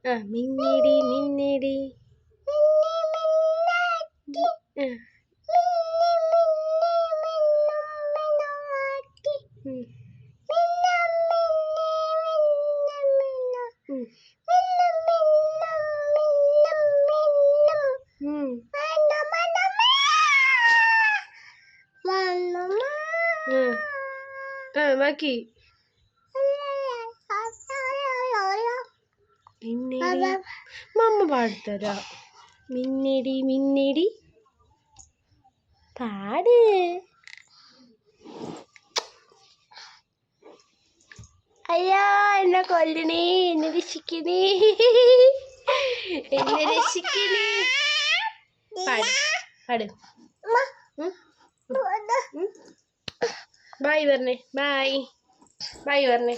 മിന്നിടി മിന്നിടി ബാക്കി മിന്നിടി മമ്മ പാടിത്തരാ മിന്നിടി മിന്നിടി പാട് അയ്യോ എന്നെ കൊല്ലണേ എന്നെ രക്ഷിക്കണേ എന്നെ രക്ഷിക്കണേ പാട് പാട് ബായ് പറഞ്ഞേ ബായ് ബായ് പറഞ്ഞേ